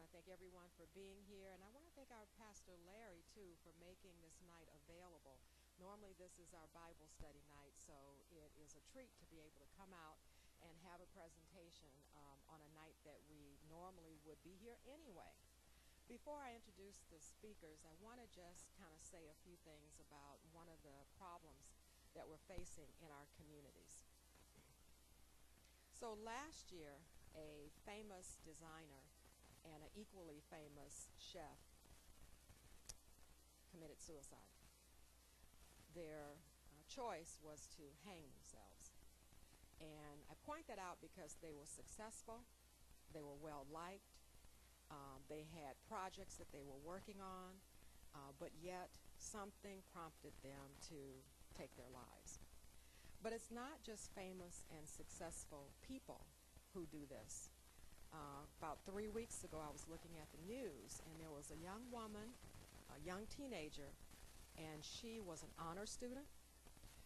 to thank everyone for being here, and I want to thank our Pastor Larry, too, for making this night available. Normally, this is our Bible study night, so it is a treat to be able to come out and have a presentation on a night that we normally would be here anyway. Before I introduce the speakers, I want to just kind of say a few things about one of the problems that we're facing in our communities. So last year, a famous designer and an equally famous chef committed suicide. Their choice was to hang themselves. And I point that out because they were successful, they were well liked, they had projects that they were working on, but yet something prompted them to take their lives. But it's not just famous and successful people who do this. About 3 weeks ago, I was looking at the news, and there was a young woman, a young teenager, and she was an honor student.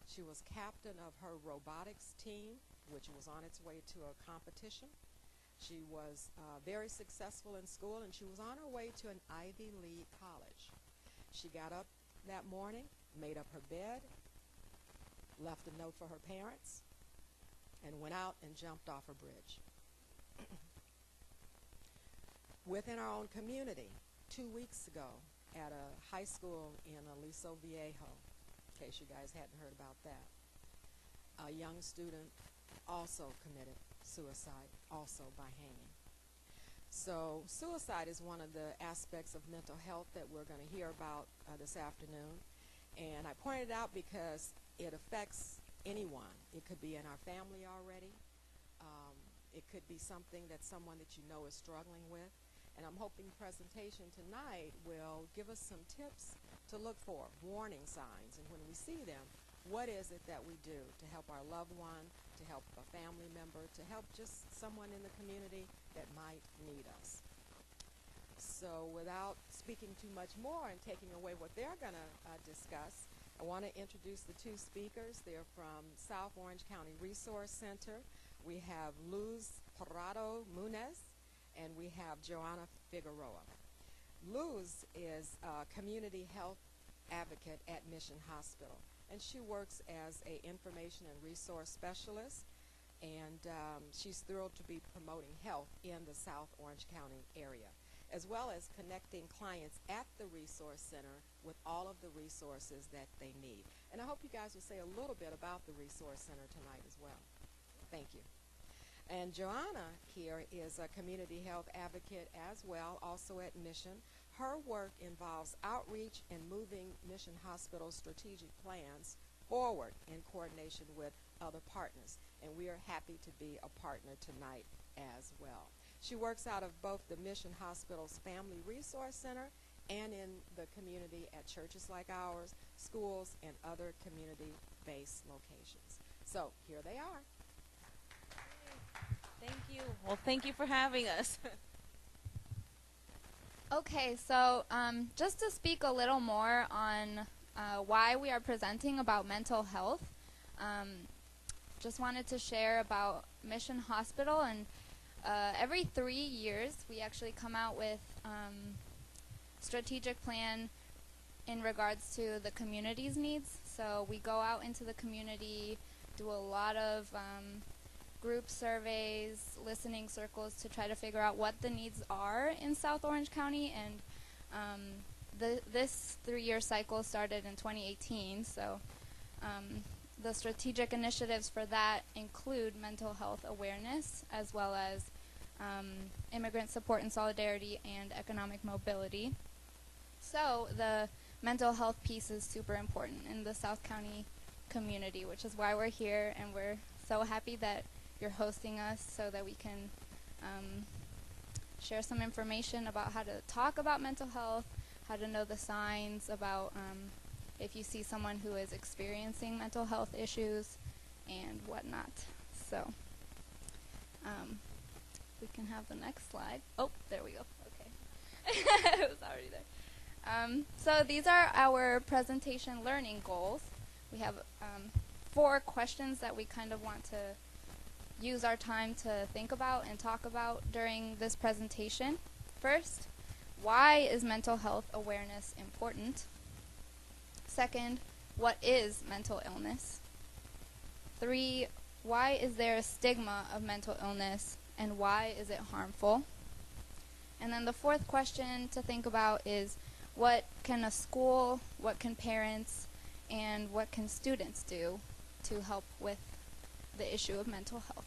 She was captain of her robotics team, which was on its way to a competition. She was very successful in school, and she was on her way to an Ivy League college. She got up that morning, made up her bed, left a note for her parents, and went out and jumped off a bridge. Within our own community, 2 weeks ago, at a high school in Aliso Viejo, in case you guys hadn't heard about that, a young student also committed suicide, also by hanging. So suicide is one of the aspects of mental health that we're going to hear about this afternoon. And I pointed it out because it affects anyone. It could be in our family already. It could be something that someone that you know is struggling with. And I'm hoping the presentation tonight will give us some tips to look for, warning signs. And when we see them, what is it that we do to help our loved one, to help a family member, to help just someone in the community that might need us? So without speaking too much more and taking away what they're going to discuss, I want to introduce the two speakers. They're from South Orange County Resource Center. We have Luz Parado Munez, and we have Johanna Figueroa. Luz is a community health advocate at Mission Hospital, and she works as an information and resource specialist, and she's thrilled to be promoting health in the South Orange County area, as well as connecting clients at the Resource Center with all of the resources that they need. And I hope you guys will say a little bit about the Resource Center tonight as well. Thank you. And Johanna here is a community health advocate as well, also at Mission. Her work involves outreach and moving Mission Hospital's strategic plans forward in coordination with other partners. And we are happy to be a partner tonight as well. She works out of both the Mission Hospital's Family Resource Center and in the community at churches like ours, schools, and other community-based locations. So here they are. Thank you. Well, thank you for having us. Okay, so just to speak a little more on why we are presenting about mental health, just wanted to share about Mission Hospital. And every 3 years, we actually come out with strategic plan in regards to the community's needs. So we go out into the community, do a lot of group surveys, listening circles to try to figure out what the needs are in South Orange County. And this 3-year cycle started in 2018. So the strategic initiatives for that include mental health awareness, as well as immigrant support and solidarity and economic mobility. So the mental health piece is super important in the South County community, which is why we're here, and we're so happy that you're hosting us so that we can share some information about how to talk about mental health, how to know the signs about if you see someone who is experiencing mental health issues and whatnot. So we can have the next slide. Oh, there we go. Okay. It was already there. So these are our presentation learning goals. We have 4 questions that we kind of want to use our time to think about and talk about during this presentation. First, why is mental health awareness important? Second, what is mental illness? 3, why is there a stigma of mental illness, and why is it harmful? And then the fourth question to think about is, what can a school, what can parents, and what can students do to help with the issue of mental health?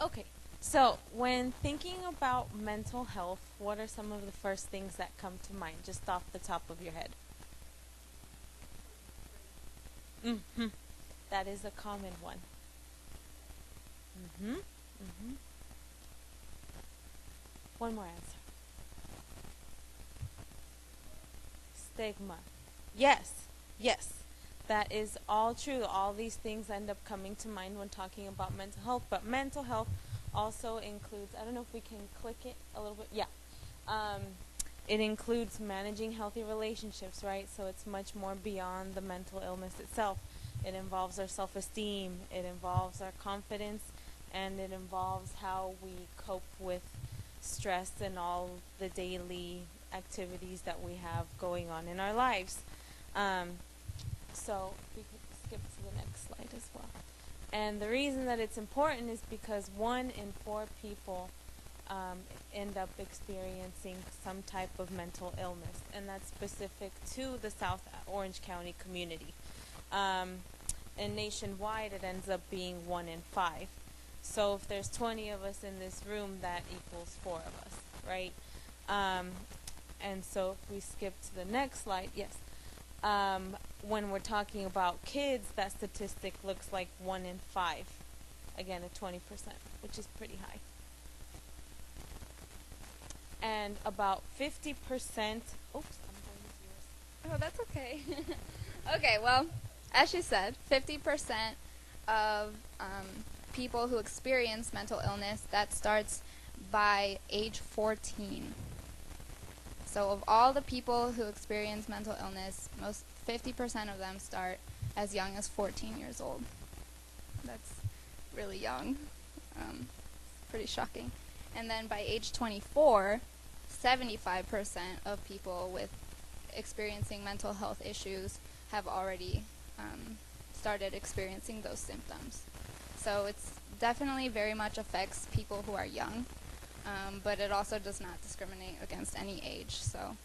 Okay, so when thinking about mental health, what are some of the first things that come to mind, just off the top of your head? Mm-hmm. That is a common one. Mm-hmm. Mm-hmm. One more answer. Stigma. Yes. Yes. That is all true. All these things end up coming to mind when talking about mental health. But mental health also includes, I don't know if we can click it a little bit. Yeah. It includes managing healthy relationships, right? So it's much more beyond the mental illness itself. It involves our self-esteem. It involves our confidence. And it involves how we cope with stress and all the daily activities that we have going on in our lives. So we could skip to the next slide as well. And the reason that it's important is because 1 in 4 people end up experiencing some type of mental illness, and that's specific to the South Orange County community. And nationwide, it ends up being 1 in 5. So if there's 20 of us in this room, that equals 4 of us, right? And so if we skip to the next slide, yes. When we're talking about kids, that statistic looks like 1 in 5. Again, at 20%, which is pretty high. And about 50%, oops, I'm going to yours. Oh, that's okay. Okay, well, as she said, 50% of people who experience mental illness, that starts by age 14. So of all the people who experience mental illness, 50% of them start as young as 14 years old. That's really young. Pretty shocking. And then by age 24, 75% of people with experiencing mental health issues have already started experiencing those symptoms. So it's definitely very much affects people who are young, but it also does not discriminate against any age. So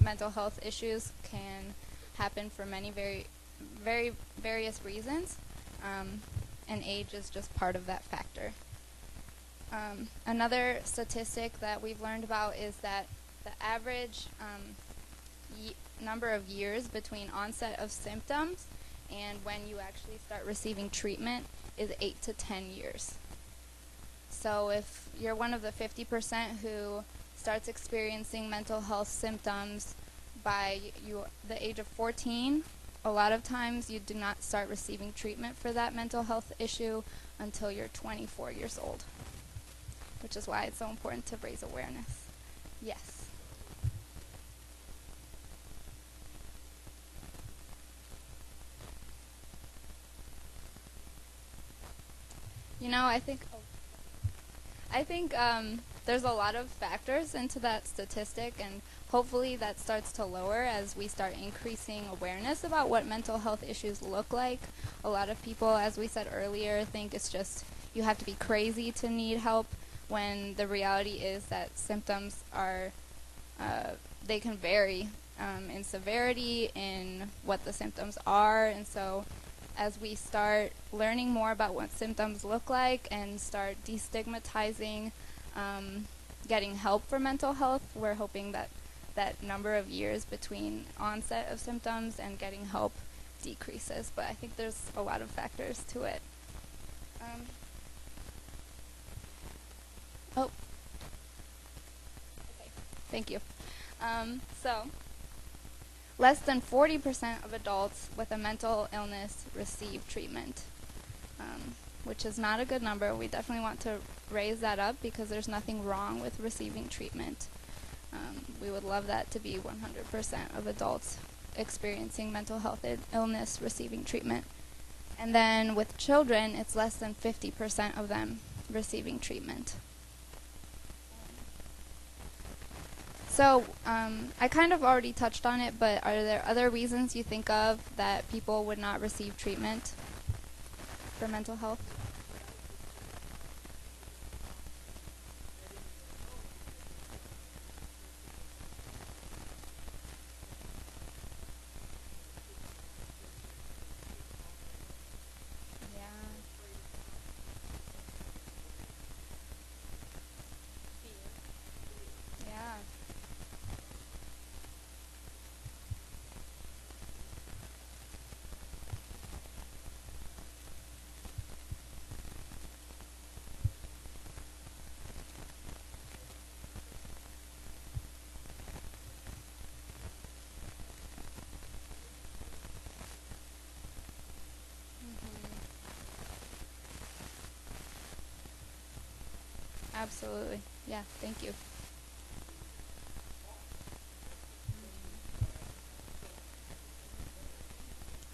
mental health issues can happen for many very various reasons, and age is just part of that factor. Another statistic that we've learned about is that the average number of years between onset of symptoms and when you actually start receiving treatment is 8 to 10 years. So if you're one of the 50% who starts experiencing mental health symptoms by the age of 14, a lot of times you do not start receiving treatment for that mental health issue until you're 24 years old, which is why it's so important to raise awareness. Yes. You know, I think there's a lot of factors into that statistic, and hopefully that starts to lower as we start increasing awareness about what mental health issues look like. A lot of people, as we said earlier, think it's just you have to be crazy to need help, when the reality is that symptoms are, they can vary in severity, in what the symptoms are, and so as we start learning more about what symptoms look like and start destigmatizing getting help for mental health, we're hoping that that number of years between onset of symptoms and getting help decreases. But I think there's a lot of factors to it. Okay. Thank you. So, less than 40% of adults with a mental illness receive treatment, which is not a good number. We definitely want to raise that up because there's nothing wrong with receiving treatment. We would love that to be 100% of adults experiencing mental health illness receiving treatment. And then with children, it's less than 50% of them receiving treatment. So I kind of already touched on it, but are there other reasons you think of that people would not receive treatment for mental health? Yeah. Absolutely. Yeah, thank you.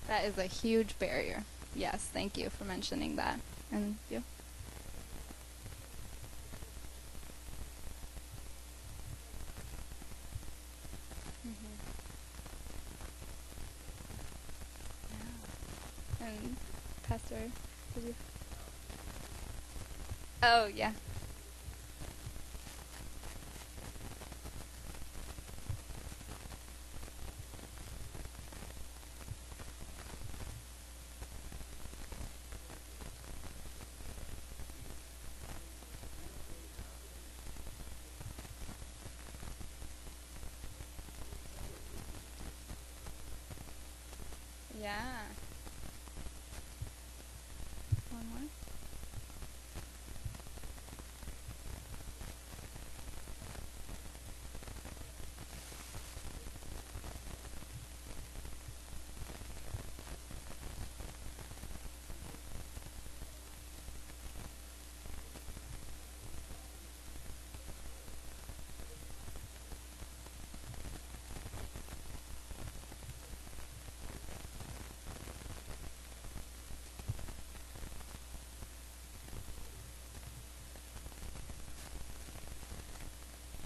That is a huge barrier. Yes, thank you for mentioning that. And you? Yeah. And Pastor, did you? Oh, yeah. Yeah. One more?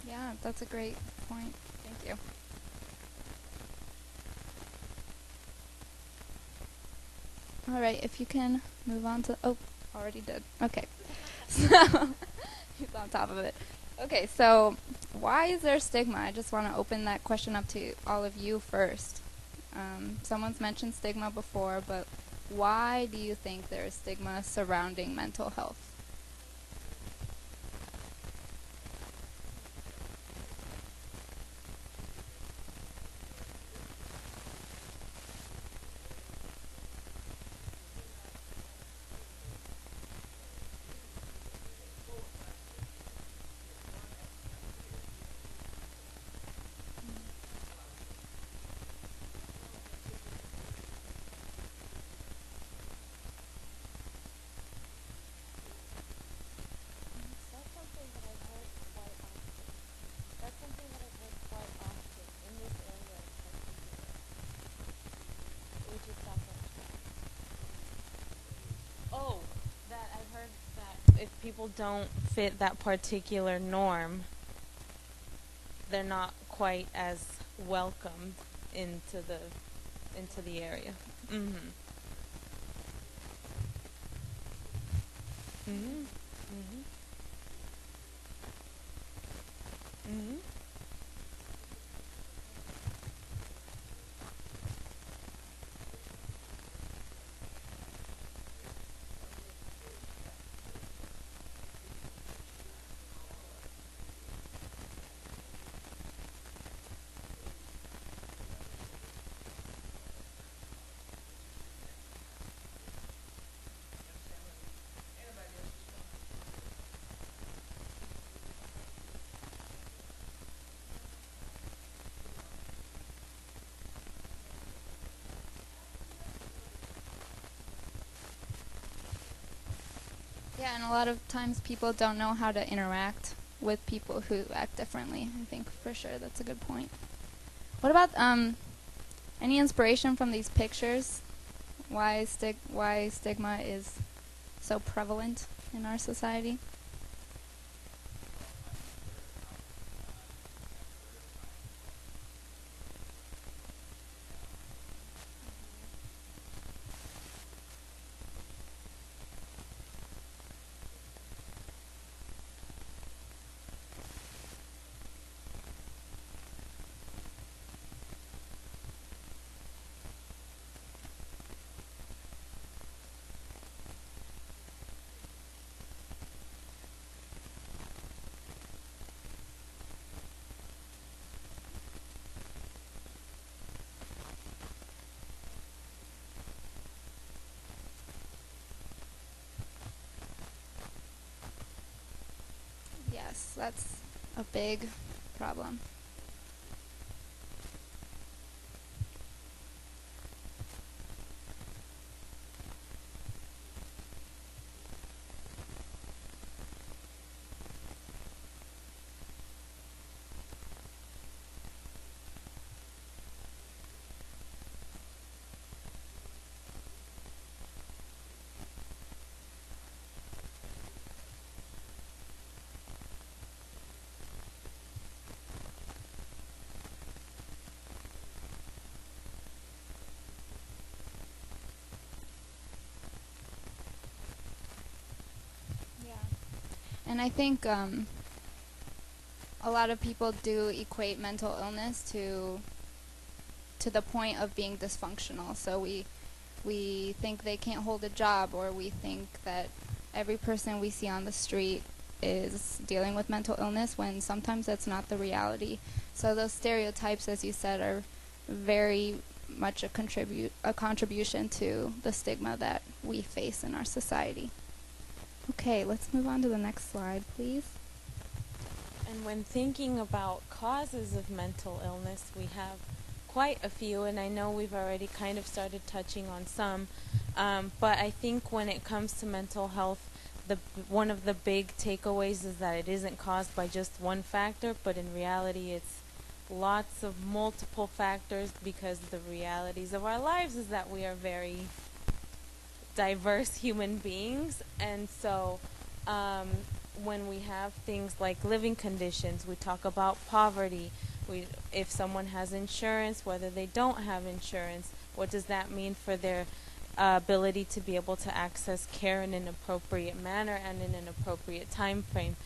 Yeah, that's a great point. Thank you. All right, if you can move on to, oh, already did. Okay. So, he's on top of it. Okay, so why is there stigma? I just want to open that question up to all of you first. Someone's mentioned stigma before, but why do you think there is stigma surrounding mental health? That's something that I've heard quite often. That's something that I've heard quite often in this area of which is self-understanding. Oh, that I've heard that if people don't fit that particular norm, they're not quite as welcome into the area. Mhm. Mhm. Mhm. Mhm. Yeah, and a lot of times people don't know how to interact with people who act differently. I think for sure that's a good point. What about Any inspiration from these pictures? Why stigma is so prevalent in our society? Yes, that's a big problem. Yeah. And I think a lot of people do equate mental illness to the point of being dysfunctional. So we think they can't hold a job, or we think that every person we see on the street is dealing with mental illness, when sometimes that's not the reality. So those stereotypes, as you said, are very much a contribution to the stigma that we face in our society. Okay, let's move on to the next slide, please. And when thinking about causes of mental illness, we have quite a few, and I know we've already kind of started touching on some, but I think when it comes to mental health, one of the big takeaways is that it isn't caused by just one factor, but in reality it's lots of multiple factors, because the realities of our lives is that we are very diverse human beings. And so when we have things like living conditions, we talk about poverty, if someone has insurance, whether they don't have insurance, what does that mean for their ability to be able to access care in an appropriate manner and in an appropriate time frame.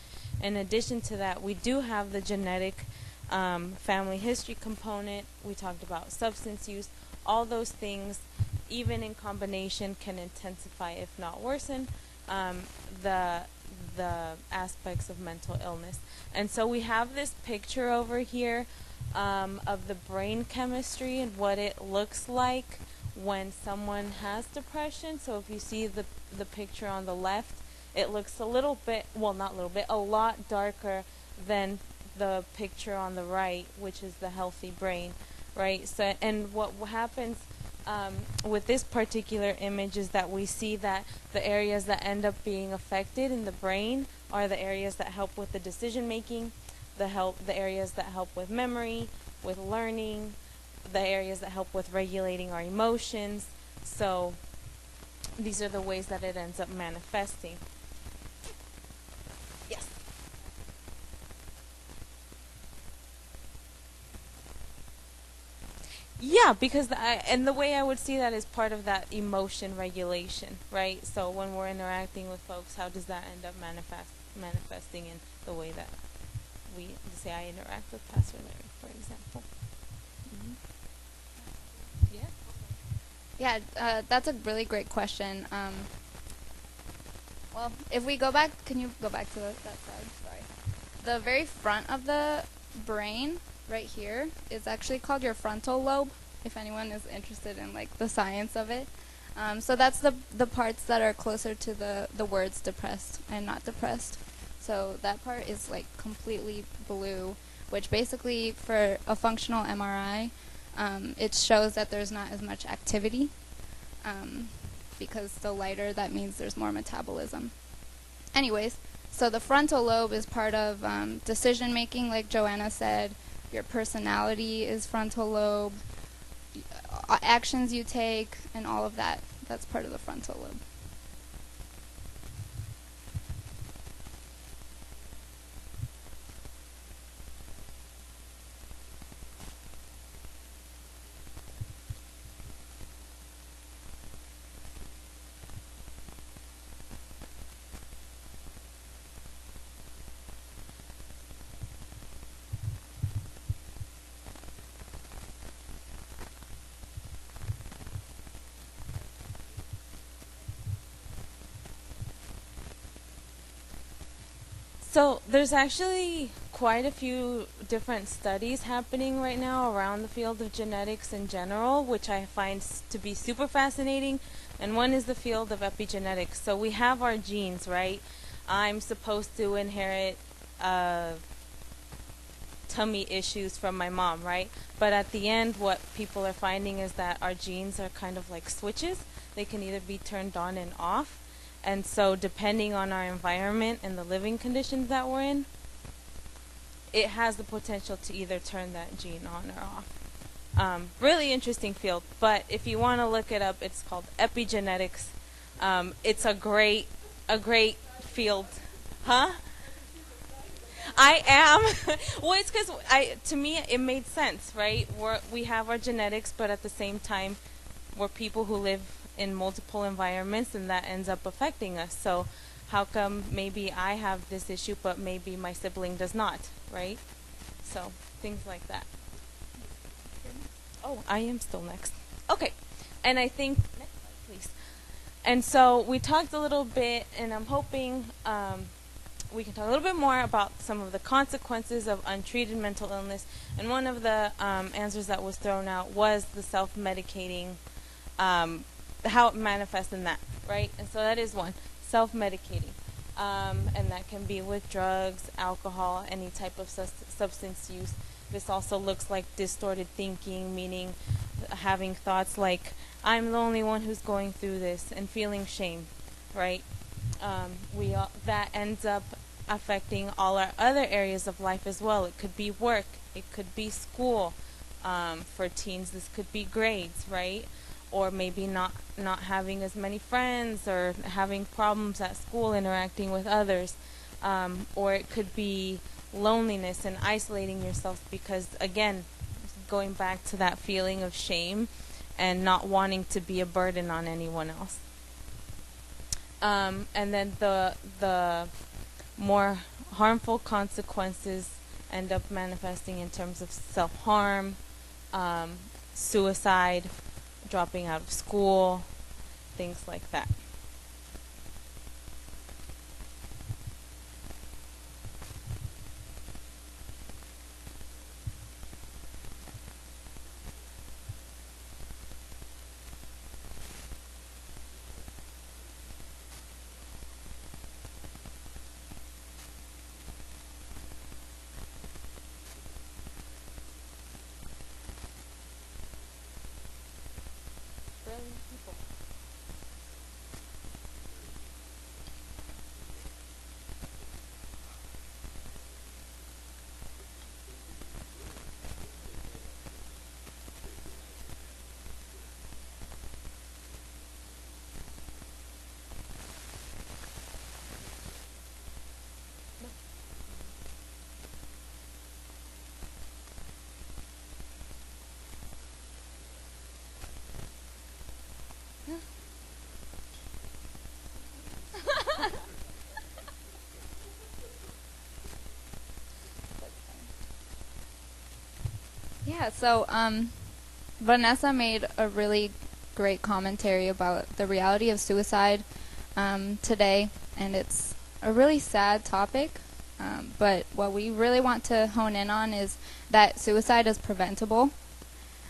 In addition to that, we do have the genetic family history component. We talked about substance use. All those things, even in combination, can intensify, if not worsen, the aspects of mental illness. And so we have this picture over here of the brain chemistry and what it looks like when someone has depression. So if you see the picture on the left, it looks a little bit, well, not a little bit, a lot darker than the picture on the right, which is the healthy brain, right? So, and what happens with this particular image is that we see that the areas that end up being affected in the brain are the areas that help with the decision making, the areas that help with memory, with learning, the areas that help with regulating our emotions. So these are the ways that it ends up manifesting. Yes. Yeah, because and the way I would see that is part of that emotion regulation, right? So when we're interacting with folks, how does that end up manifesting in the way that we say I interact with Pastor Larry, for example? Yeah, that's a really great question. Well, if we go back, can you go back to that slide? Sorry. The very front of the brain, right here, is actually called your frontal lobe, if anyone is interested in like the science of it. So that's the parts that are closer to the words depressed and not depressed. So that part is like completely blue, which basically for a functional MRI, it shows that there's not as much activity, because the lighter, that means there's more metabolism. Anyways, so the frontal lobe is part of decision making, like Johanna said. Your personality is frontal lobe. actions you take, and all of that. That's part of the frontal lobe. So there's actually quite a few different studies happening right now around the field of genetics in general, which I find to be super fascinating. And one is the field of epigenetics. So we have our genes, right? I'm supposed to inherit tummy issues from my mom, right? But at the end, what people are finding is that our genes are kind of like switches. They can either be turned on and off. And so depending on our environment and the living conditions that we're in, it has the potential to either turn that gene on or off. Really interesting field, but if you want to look it up, it's called epigenetics. It's a great field. Huh? I am. Well, it's because to me it made sense, right? We have our genetics, but at the same time, we're people who live in multiple environments, and that ends up affecting us. So how come maybe I have this issue, but maybe my sibling does not, right? So things like that. Oh, I am still next. Okay. And I think, next slide, please. And so we talked a little bit, and I'm hoping we can talk a little bit more about some of the consequences of untreated mental illness. And one of the answers that was thrown out was the self-medicating, how it manifests in that, right? And so that is one, self-medicating. And that can be with drugs, alcohol, any type of substance use. This also looks like distorted thinking, meaning having thoughts like, I'm the only one who's going through this, and feeling shame, right? That ends up affecting all our other areas of life as well. It could be work, it could be school. For teens, this could be grades, right? Or maybe not having as many friends, or having problems at school interacting with others. Or it could be loneliness and isolating yourself because, again, going back to that feeling of shame and not wanting to be a burden on anyone else. And then the more harmful consequences end up manifesting in terms of self-harm, suicide, dropping out of school, things like that. Brilliant people. Yeah, so Vanessa made a really great commentary about the reality of suicide today, and it's a really sad topic, but what we really want to hone in on is that suicide is preventable.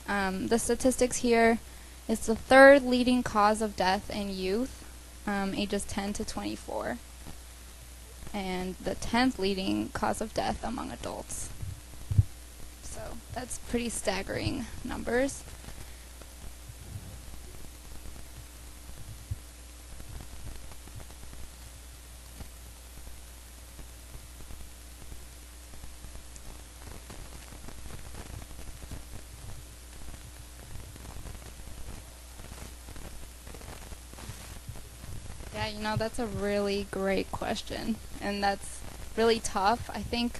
The statistics here, it's the third leading cause of death in youth, ages 10 to 24, and the 10th leading cause of death among adults. So that's pretty staggering numbers. That's a really great question, and that's really tough. I think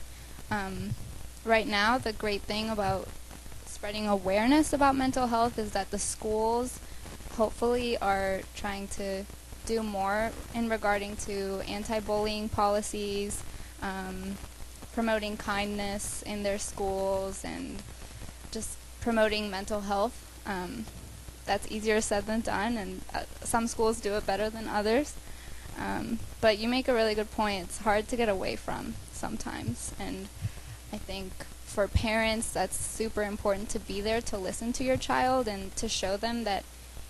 right now the great thing about spreading awareness about mental health is that the schools hopefully are trying to do more in regarding to anti-bullying policies, promoting kindness in their schools, and just promoting mental health. That's easier said than done, and some schools do it better than others. But you make a really good point. It's hard to get away from sometimes, and I think for parents that's super important to be there to listen to your child and to show them that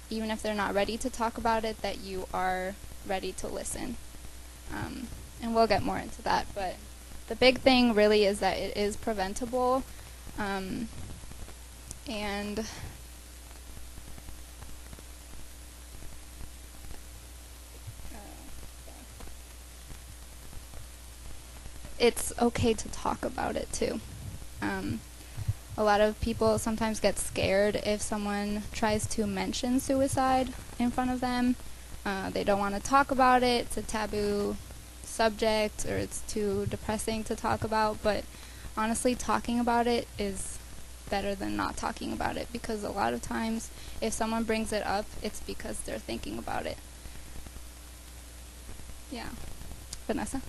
even if they're not ready to talk about it, that you are ready to listen. And we'll get more into that, but the big thing really is that it is preventable, and it's okay to talk about it too. A lot of people sometimes get scared if someone tries to mention suicide in front of them. They don't want to talk about it. It's a taboo subject, or it's too depressing to talk about. But honestly, talking about it is better than not talking about it, because a lot of times if someone brings it up, it's because they're thinking about it. Yeah. Vanessa?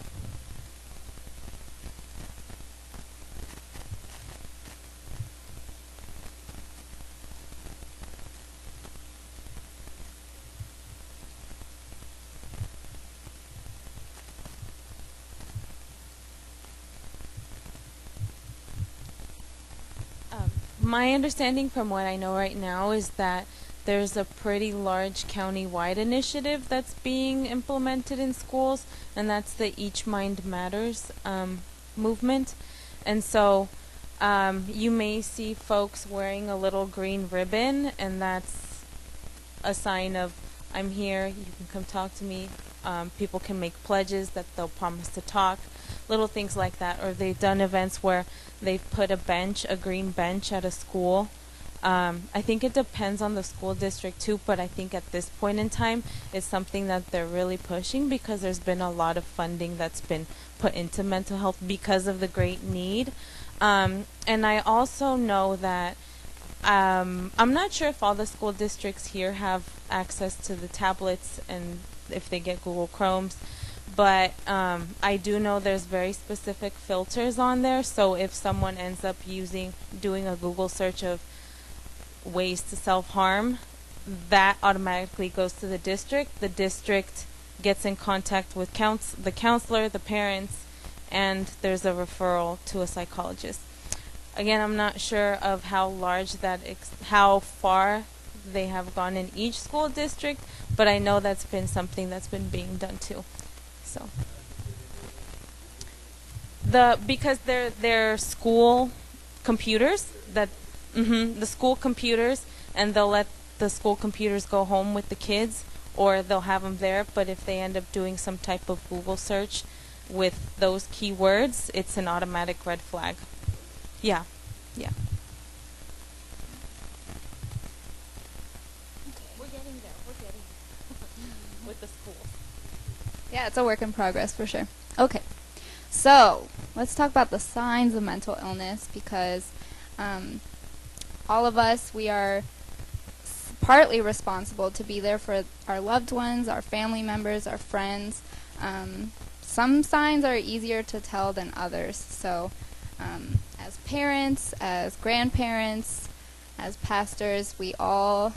My understanding from what I know right now is that there's a pretty large county-wide initiative that's being implemented in schools, and that's the Each Mind Matters movement. And so you may see folks wearing a little green ribbon, and that's a sign of, I'm here, you can come talk to me. People can make pledges that they'll promise to talk, little things like that. Or they've done events where they've put a green bench at a school. I think it depends on the school district too, but I think at this point in time it's something that they're really pushing, because there's been a lot of funding that's been put into mental health because of the great need. And I also know that I'm not sure if all the school districts here have access to the tablets and if they get Google Chromes, but I do know there's very specific filters on there. So if someone ends up doing a Google search of ways to self-harm, that automatically goes to the district. The district gets in contact with the counselor, the parents, and there's a referral to a psychologist. Again, I'm not sure of how far they have gone in each school district, but I know that's been something that's been being done too. So, because they're school computers the school computers, and they'll let the school computers go home with the kids, or they'll have them there. But if they end up doing some type of Google search with those keywords, it's an automatic red flag. Yeah. We're getting there. With the schools. Yeah, it's a work in progress for sure. Okay, so let's talk about the signs of mental illness, because all of us, we are partly responsible to be there for our loved ones, our family members, our friends. Some signs are easier to tell than others. So as parents, as grandparents, as pastors, we all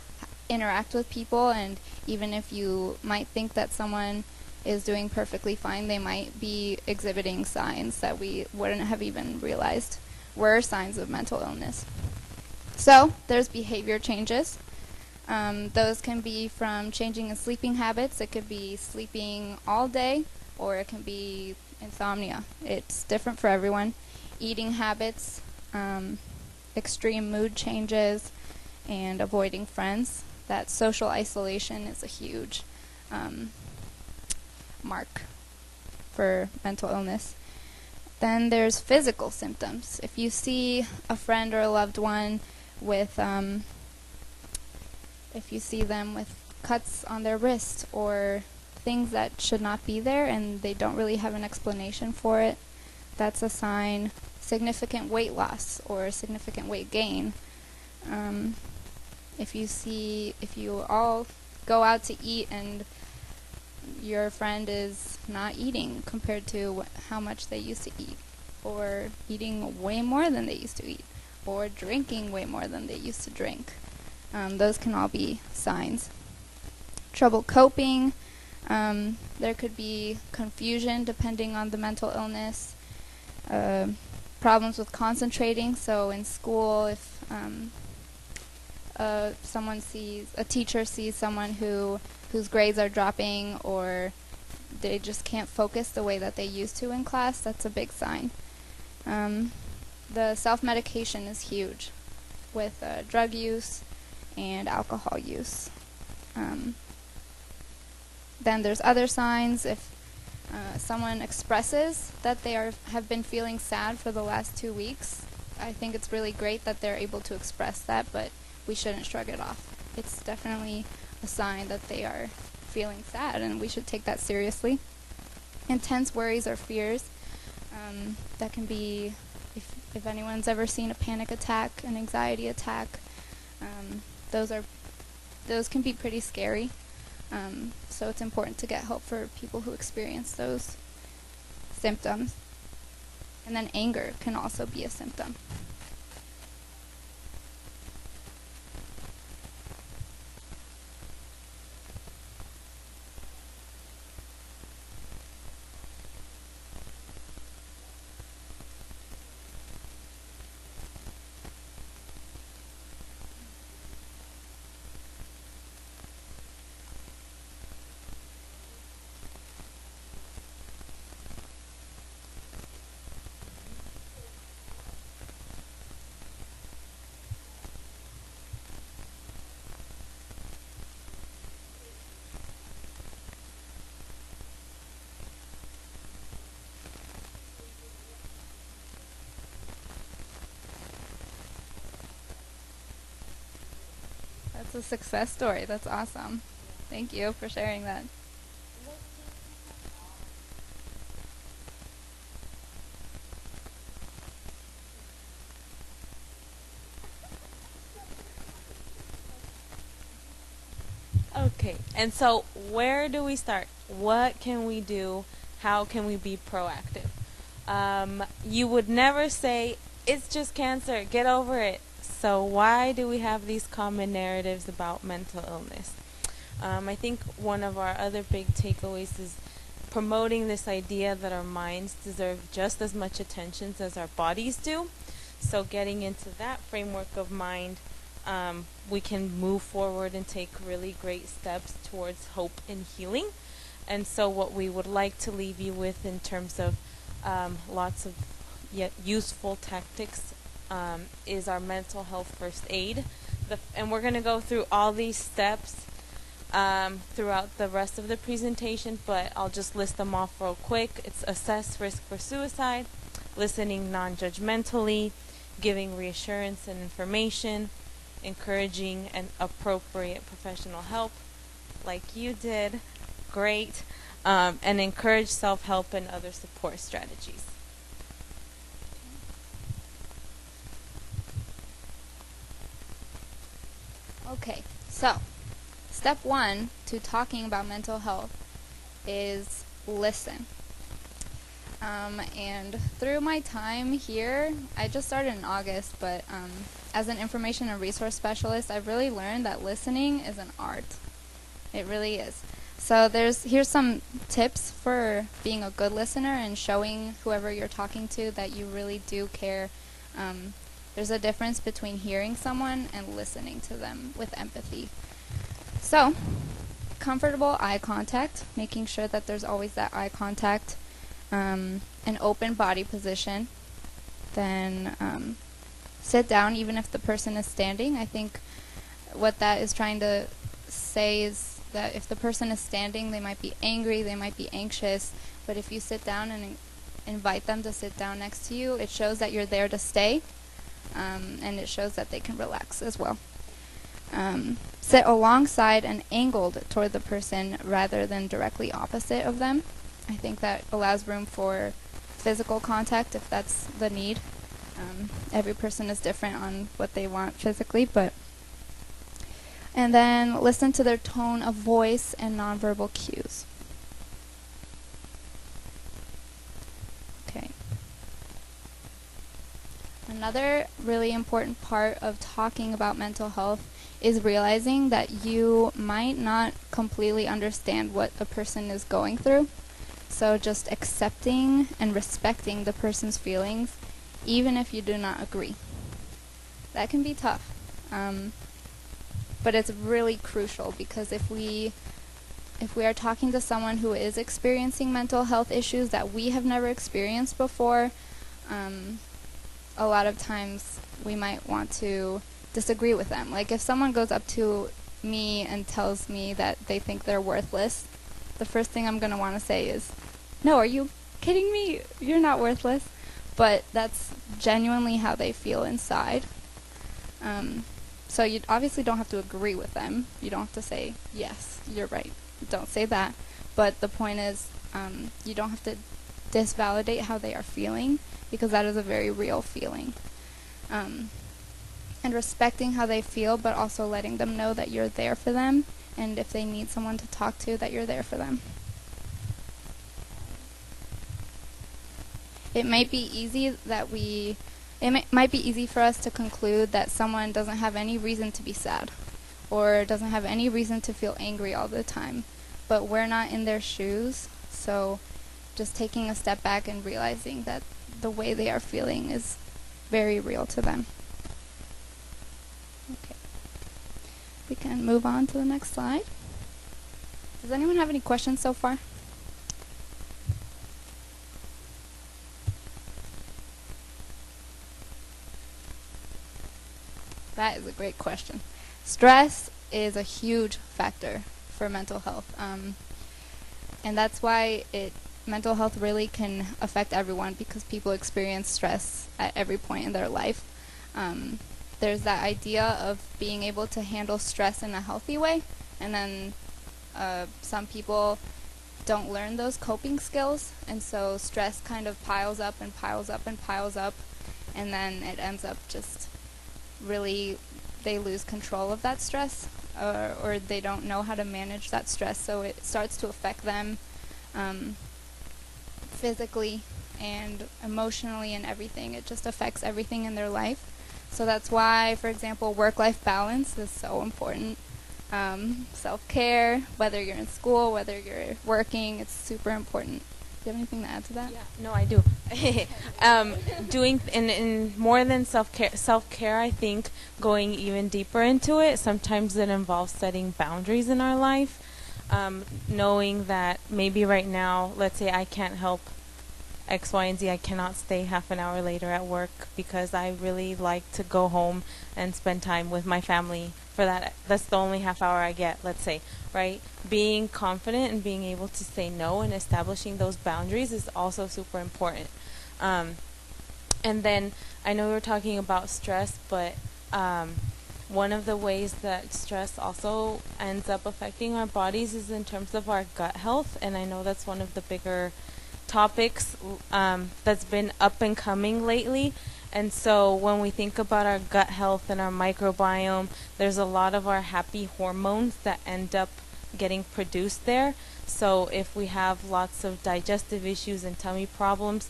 interact with people, and even if you might think that someone is doing perfectly fine, they might be exhibiting signs that we wouldn't have even realized were signs of mental illness. So there's behavior changes. Those can be from changing in sleeping habits. It could be sleeping all day, or it can be insomnia. It's different for everyone. Eating habits, extreme mood changes, and avoiding friends. That social isolation is a huge mark for mental illness. Then there's physical symptoms. If you see a friend or a loved one with, if you see them with cuts on their wrist, or things that should not be there and they don't really have an explanation for it, that's a sign. Significant weight loss or significant weight gain. If you all go out to eat and your friend is not eating compared to how much they used to eat, or eating way more than they used to eat, or drinking way more than they used to drink, those can all be signs. Trouble coping. There could be confusion depending on the mental illness. Problems with concentrating. So in school, if a teacher sees someone whose grades are dropping, or they just can't focus the way that they used to in class, that's a big sign. The self-medication is huge with drug use and alcohol use. Then there's other signs. If someone expresses that they have been feeling sad for the last 2 weeks, I think it's really great that they're able to express that, but we shouldn't shrug it off. It's definitely a sign that they are feeling sad, and we should take that seriously. Intense worries or fears. That can be, if anyone's ever seen a panic attack, an anxiety attack, those can be pretty scary. So it's important to get help for people who experience those symptoms. And then anger can also be a symptom. That's a success story. That's awesome. Thank you for sharing that. Okay, and so where do we start? What can we do? How can we be proactive? You would never say, it's just cancer, get over it. So why do we have these common narratives about mental illness? I think one of our other big takeaways is promoting this idea that our minds deserve just as much attention as our bodies do. So getting into that framework of mind, we can move forward and take really great steps towards hope and healing. And so what we would like to leave you with in terms of lots of yet useful tactics is our mental health first aid. And we're going to go through all these steps throughout the rest of the presentation, but I'll just list them off real quick. It's assess risk for suicide, listening non-judgmentally, giving reassurance and information, encouraging and appropriate professional help, like you did, great, and encourage self-help and other support strategies. Okay, so step 1 to talking about mental health is listen. And through my time here, I just started in August, but as an information and resource specialist, I've really learned that listening is an art. It really is. So here's some tips for being a good listener and showing whoever you're talking to that you really do care. There's a difference between hearing someone and listening to them with empathy. So, comfortable eye contact, making sure that there's always that eye contact, an open body position. Then sit down even if the person is standing. I think what that is trying to say is that if the person is standing, they might be angry, they might be anxious, but if you sit down and invite them to sit down next to you, it shows that you're there to stay, and it shows that they can relax as well. Sit alongside and angled toward the person rather than directly opposite of them. I think that allows room for physical contact if that's the need. Every person is different on what they want physically, and then listen to their tone of voice and nonverbal cues. Okay. Another really important part of talking about mental health is realizing that you might not completely understand what a person is going through. So just accepting and respecting the person's feelings, even if you do not agree. That can be tough. But it's really crucial, because if we are talking to someone who is experiencing mental health issues that we have never experienced before, a lot of times we might want to disagree with them. Like if someone goes up to me and tells me that they think they're worthless, the first thing I'm going to want to say is, no, are you kidding me? You're not worthless. But that's genuinely how they feel inside. So you obviously don't have to agree with them. You don't have to say, yes, you're right. Don't say that. But the point is, you don't have to disvalidate how they are feeling, because that is a very real feeling. And respecting how they feel, but also letting them know that you're there for them, and if they need someone to talk to, that you're there for them. It might be easy might be easy for us to conclude that someone doesn't have any reason to be sad, or doesn't have any reason to feel angry all the time, but we're not in their shoes. So just taking a step back and realizing that the way they are feeling is very real to them. Okay. We can move on to the next slide. Does anyone have any questions so far? That is a great question. Stress is a huge factor for mental health. And that's why mental health really can affect everyone, because people experience stress at every point in their life. There's that idea of being able to handle stress in a healthy way, and then some people don't learn those coping skills, and so stress kind of piles up and piles up and piles up, and then it ends up just really, they lose control of that stress, or they don't know how to manage that stress, so it starts to affect them physically and emotionally and everything. It just affects everything in their life. So that's why, for example, work-life balance is so important. Self-care, whether you're in school, whether you're working, it's super important. Do you have anything to add to that? Yeah, no, I do. Doing in more than self-care, I think going even deeper into it, sometimes it involves setting boundaries in our life. Knowing that maybe right now, let's say I can't help X, Y, and Z, I cannot stay half an hour later at work because I really like to go home and spend time with my family for that. That's the only half hour I get, let's say, right? Being confident and being able to say no and establishing those boundaries is also super important. And then I know we were talking about stress, but one of the ways that stress also ends up affecting our bodies is in terms of our gut health, and I know that's one of the bigger topics that's been up and coming lately. And so when we think about our gut health and our microbiome, there's a lot of our happy hormones that end up getting produced there. So if we have lots of digestive issues and tummy problems,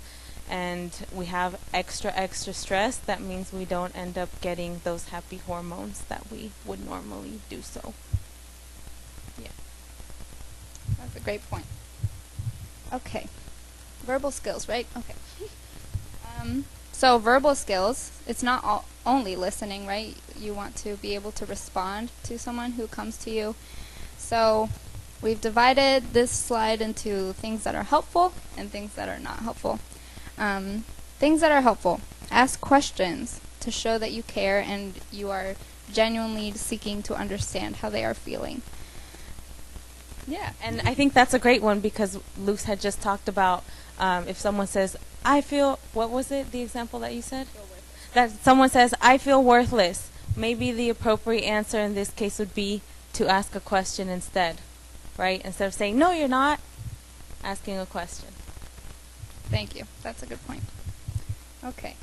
and we have extra stress, that means we don't end up getting those happy hormones that we would normally do so. Yeah. That's a great point. Okay. Verbal skills, right? Okay. So verbal skills, it's not only listening, right? You want to be able to respond to someone who comes to you. So we've divided this slide into things that are helpful and things that are not helpful. Things that are helpful. Ask questions to show that you care and you are genuinely seeking to understand how they are feeling. Yeah, and I think that's a great one because Luce had just talked about if someone says, I feel, what was it, the example that you said? That someone says, I feel worthless. maybe the appropriate answer in this case would be to ask a question instead, right? Instead of saying, no, you're not, asking a question. Thank you. That's a good point. Okay.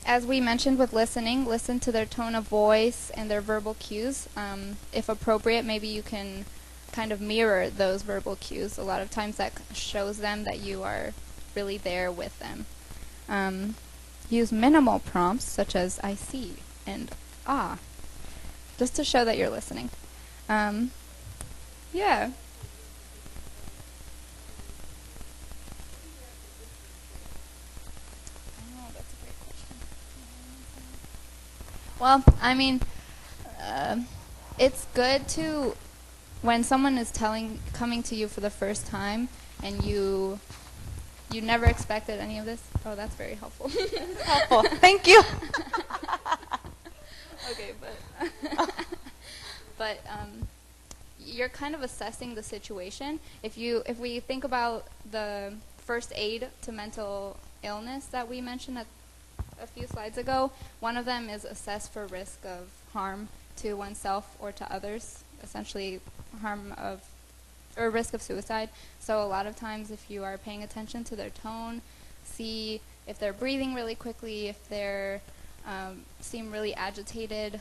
As we mentioned with listening, listen to their tone of voice and their verbal cues. If appropriate, maybe you can kind of mirror those verbal cues. A lot of times that shows them that you are really there with them. Use minimal prompts such as I see and ah, just to show that you're listening. Yeah. Well, I mean, it's good to, when someone is coming to you for the first time, and you never expected any of this. Oh, that's very helpful. Helpful. Thank you. Okay, but you're kind of assessing the situation. If we think about the first aid to mental illness that we mentioned a few slides ago, one of them is assess for risk of harm to oneself or to others, essentially risk of suicide. So a lot of times if you are paying attention to their tone, see if they're breathing really quickly, if they're seem really agitated,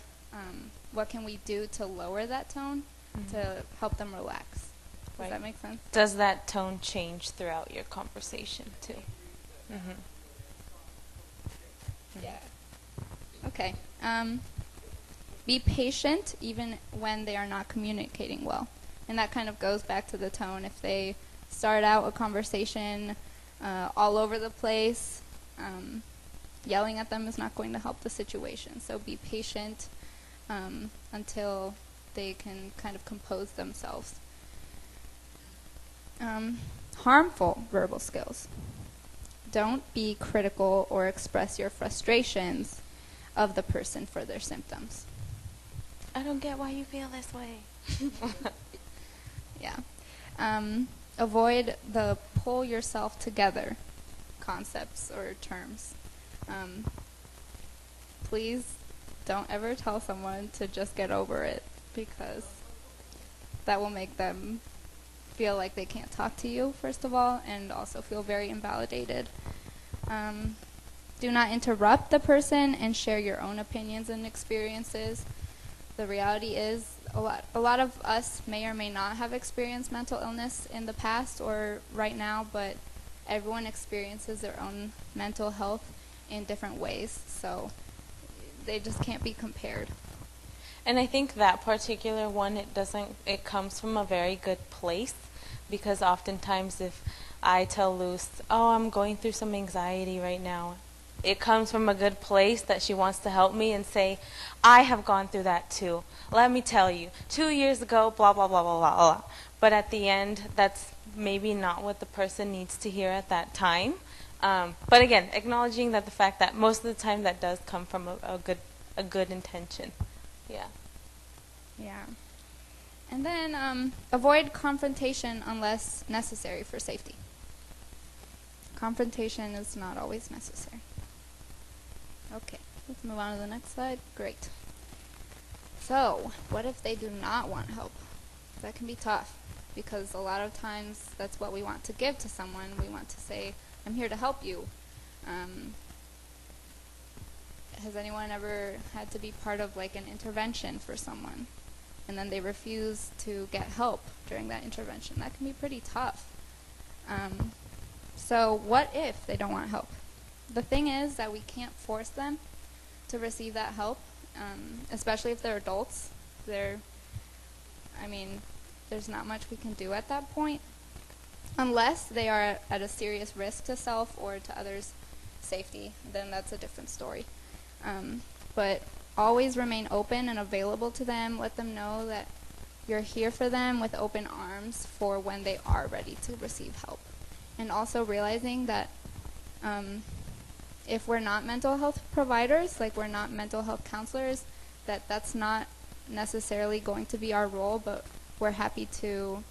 what can we do to lower that tone to help them relax? Does that make sense? Does that tone change throughout your conversation too? Mm-hmm. Yeah. Okay. Be patient even when they are not communicating well. And that kind of goes back to the tone. If they start out a conversation all over the place, yelling at them is not going to help the situation. So be patient until they can kind of compose themselves. Harmful verbal skills. Don't be critical or express your frustrations of the person for their symptoms. I don't get why you feel this way. Yeah. Avoid the pull yourself together concepts or terms. Please don't ever tell someone to just get over it, because that will make them feel like they can't talk to you, first of all, and also feel very invalidated. Do not interrupt the person and share your own opinions and experiences. The reality is a lot of us may or may not have experienced mental illness in the past or right now, but everyone experiences their own mental health in different ways, so they just can't be compared. And I think that particular one, it comes from a very good place, because oftentimes if I tell Luz, oh, I'm going through some anxiety right now, it comes from a good place that she wants to help me and say, I have gone through that too. Let me tell you, 2 years ago, blah, blah, blah, blah, blah, blah. But at the end, that's maybe not what the person needs to hear at that time. But again, acknowledging that the fact that most of the time that does come from a good intention. Yeah. Yeah. And then avoid confrontation unless necessary for safety. Confrontation is not always necessary. Okay, let's move on to the next slide. Great. So, what if they do not want help? That can be tough, because a lot of times that's what we want to give to someone. We want to say, I'm here to help you. Has anyone ever had to be part of like an intervention for someone, and then they refuse to get help during that intervention? That can be pretty tough. So what if they don't want help? The thing is that we can't force them to receive that help, especially if they're adults. There's not much we can do at that point, unless they are at a serious risk to self or to others' safety. Then that's a different story. But always remain open and available to them. Let them know that you're here for them with open arms for when they are ready to receive help. And also realizing that if we're not mental health providers, like we're not mental health counselors, that's not necessarily going to be our role, but we're happy to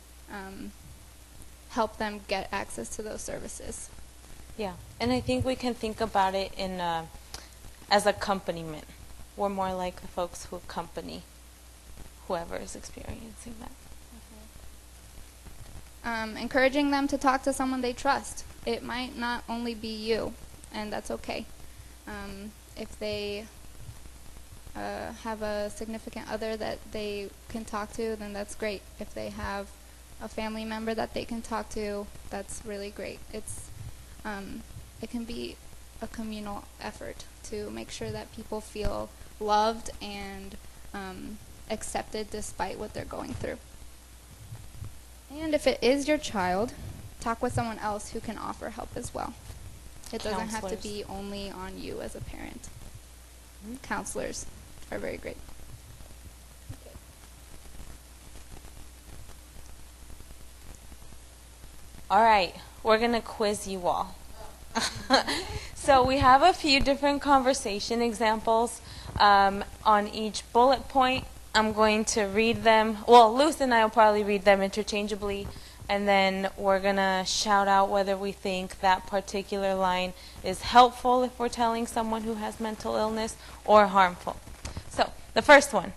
help them get access to those services. Yeah, and I think we can think about it in as accompaniment, we're more like the folks who accompany whoever is experiencing that. Encouraging them to talk to someone they trust. It might not only be you, and that's okay. If they have a significant other that they can talk to, then that's great. If they have a family member that they can talk to, that's really great. It can be a communal effort to make sure that people feel loved and accepted despite what they're going through. And if it is your child, talk with someone else who can offer help as well. It doesn't have to be only on you as a parent. Counselors are very great. All right, we're going to quiz you all. So we have a few different conversation examples on each bullet point. I'm going to read them. Well, Luce and I will probably read them interchangeably, and then we're going to shout out whether we think that particular line is helpful if we're telling someone who has mental illness or harmful. So, the first one.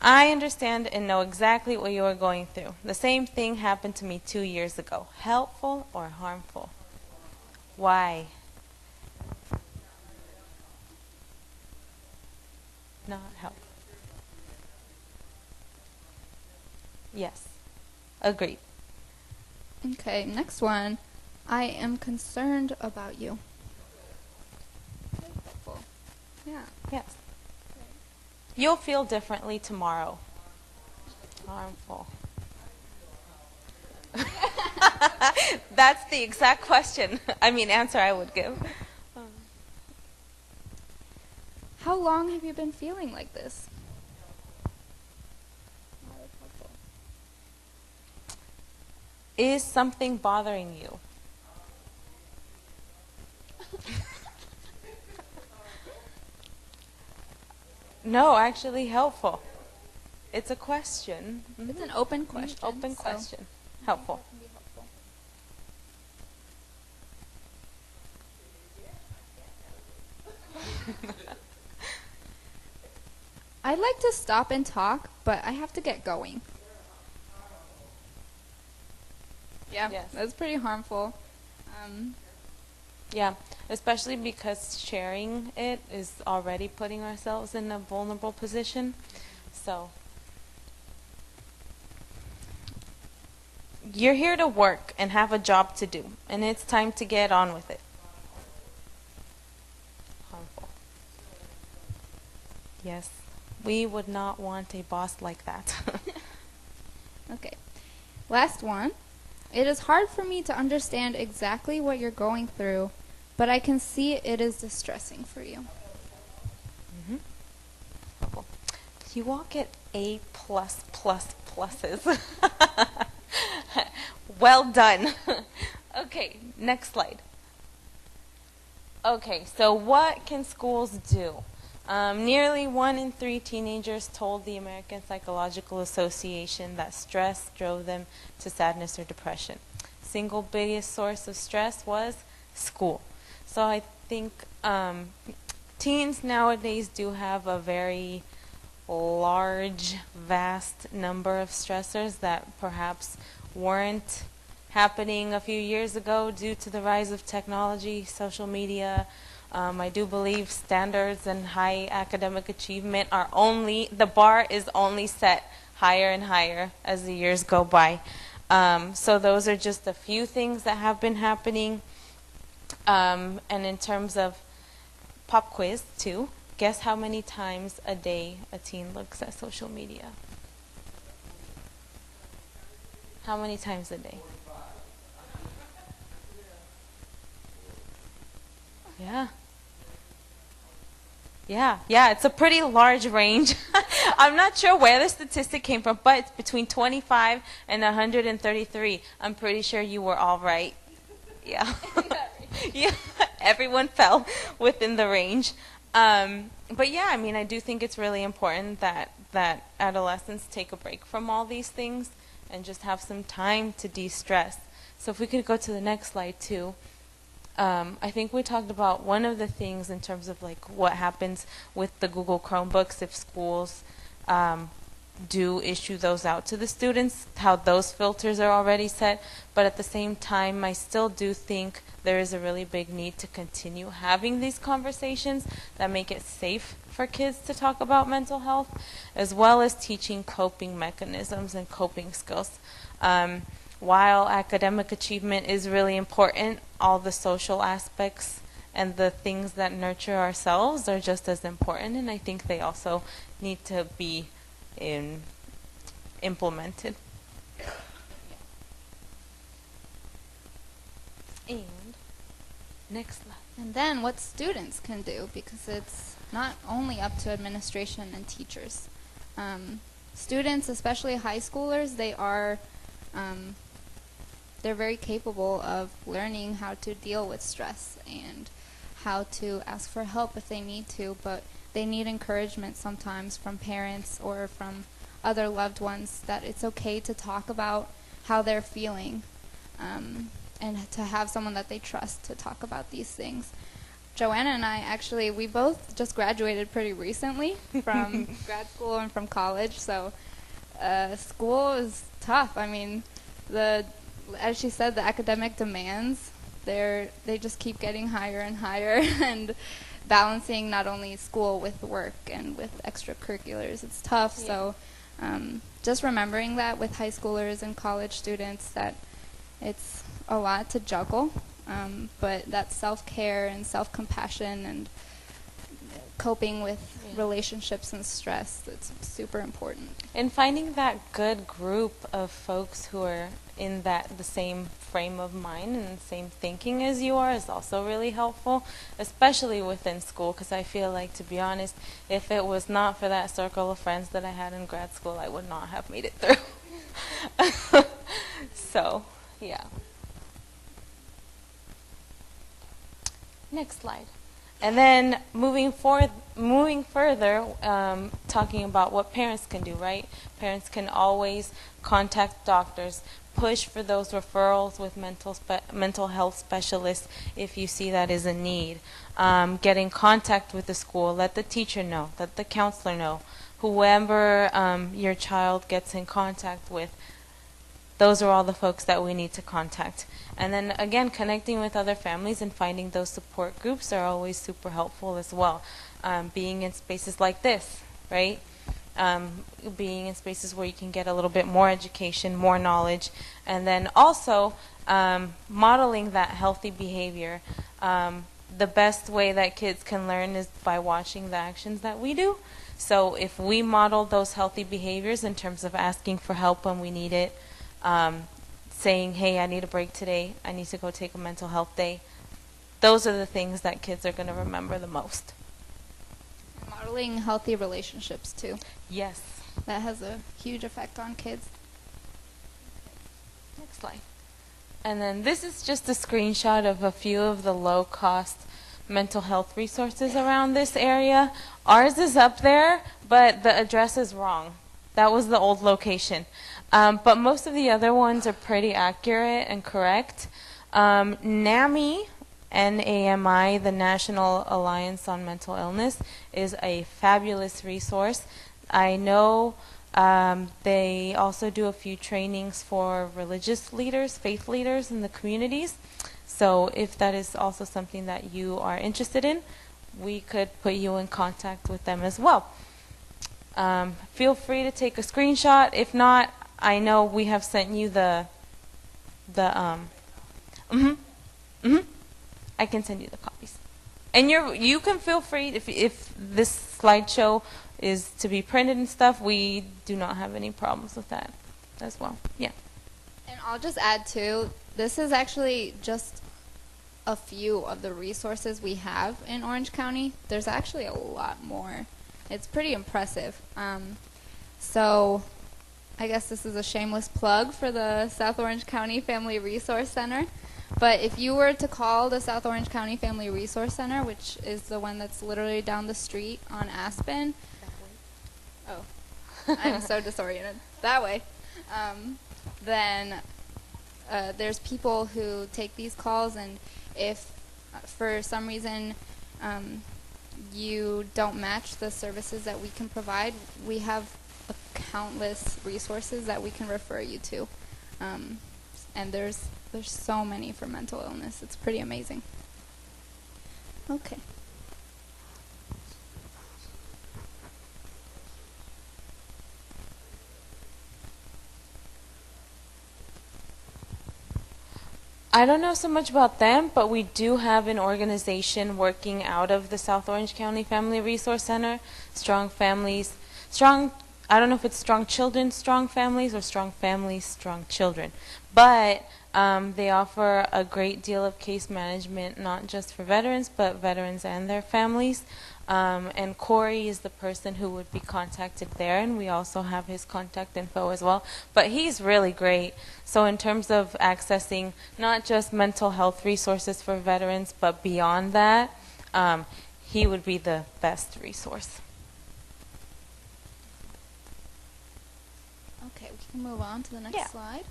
I understand and know exactly what you are going through. The same thing happened to me 2 years ago. Helpful or harmful? Why? Not helpful. Yes. Agreed. Okay, next one. I am concerned about you. Yeah. Yes. You'll feel differently tomorrow. Harmful. That's the exact answer I would give. How long have you been feeling like this? Is something bothering you? No, actually helpful. It's a question. It's an open question. Open question. Helpful. I'd like to stop and talk, but I have to get going. Yeah, Yes. that's pretty harmful. Yeah, especially because sharing it is already putting ourselves in a vulnerable position. So, you're here to work and have a job to do, and it's time to get on with it. Harmful. Yes, we would not want a boss like that. Okay. Last one. It is hard for me to understand exactly what you're going through, but I can see it is distressing for you. Cool. You all get A++++. Well done. Okay, next slide. Okay, so what can schools do? Nearly 1 in 3 teenagers told the American Psychological Association that stress drove them to sadness or depression. Single biggest source of stress was school. So I think teens nowadays do have a very large, vast number of stressors that perhaps weren't happening a few years ago due to the rise of technology, social media. I do believe standards and high academic achievement the bar is only set higher and higher as the years go by. So those are just a few things that have been happening. And in terms of pop quiz too, guess how many times a day a teen looks at social media? How many times a day? Yeah, it's a pretty large range. I'm not sure where the statistic came from, but it's between 25 and 133. I'm pretty sure you were all right. Yeah. Yeah, everyone fell within the range. But yeah, I do think it's really important that adolescents take a break from all these things and just have some time to de-stress. So if we could go to the next slide too. I think we talked about one of the things in terms of like what happens with the Google Chromebooks if schools do issue those out to the students, how those filters are already set. But at the same time, I still do think there is a really big need to continue having these conversations that make it safe for kids to talk about mental health, as well as teaching coping mechanisms and coping skills. While academic achievement is really important, all the social aspects and the things that nurture ourselves are just as important, and I think they also need to be implemented. And next slide. And then what students can do, because it's not only up to administration and teachers. Students, especially high schoolers, they're very capable of learning how to deal with stress and how to ask for help if they need to, but they need encouragement sometimes from parents or from other loved ones that it's okay to talk about how they're feeling, and to have someone that they trust to talk about these things. Johanna and I actually, we both just graduated pretty recently from grad school and from college, so school is tough. I mean, as she said, the academic demands, they just keep getting higher and higher, and balancing not only school with work and with extracurriculars, it's tough. Yeah. So just remembering that with high schoolers and college students, that it's a lot to juggle, but that self-care and self-compassion and coping with relationships and stress, it's super important. And finding that good group of folks who are in the same frame of mind and the same thinking as you are is also really helpful, especially within school, because I feel like, to be honest, if it was not for that circle of friends that I had in grad school, I would not have made it through. So, yeah. Next slide. And then moving further, talking about what parents can do, right? Parents can always contact doctors, push for those referrals with mental health specialists if you see that is a need. Get in contact with the school, let the teacher know, let the counselor know, whoever your child gets in contact with. Those are all the folks that we need to contact. And then again, connecting with other families and finding those support groups are always super helpful as well. Being in spaces like this, right? Being in spaces where you can get a little bit more education, more knowledge, and then also modeling that healthy behavior. The best way that kids can learn is by watching the actions that we do. So if we model those healthy behaviors in terms of asking for help when we need it, saying, hey, I need a break today, I need to go take a mental health day, those are the things that kids are going to remember the most. Modeling healthy relationships too. Yes. That has a huge effect on kids. Next slide. And then this is just a screenshot of a few of the low-cost mental health resources around this area. Ours is up there, but the address is wrong. That was the old location. But most of the other ones are pretty accurate and correct. NAMI, N-A-M-I, the National Alliance on Mental Illness, is a fabulous resource. I know they also do a few trainings for religious leaders, faith leaders in the communities. So if that is also something that you are interested in, we could put you in contact with them as well. Feel free to take a screenshot. If not, I know we have sent you I can send you the copies. And you can feel free, if this slideshow is to be printed and stuff, we do not have any problems with that as well. Yeah. And I'll just add too, this is actually just a few of the resources we have in Orange County. There's actually a lot more. It's pretty impressive. So I guess this is a shameless plug for the South Orange County Family Resource Center. But if you were to call the South Orange County Family Resource Center, which is the one that's literally down the street on Aspen. Oh, I'm so disoriented. That way. Then there's people who take these calls, and if for some reason you don't match the services that we can provide, we have countless resources that we can refer you to. And there's so many for mental illness. It's pretty amazing. Okay. I don't know so much about them, but we do have an organization working out of the South Orange County Family Resource Center, Strong Families, I don't know if it's Strong Children, Strong Families, or Strong Families, Strong Children. But they offer a great deal of case management, not just for veterans, but veterans and their families. And Corey is the person who would be contacted there, and we also have his contact info as well. But he's really great. So in terms of accessing not just mental health resources for veterans, but beyond that, he would be the best resource. Okay, we can move on to the next slide.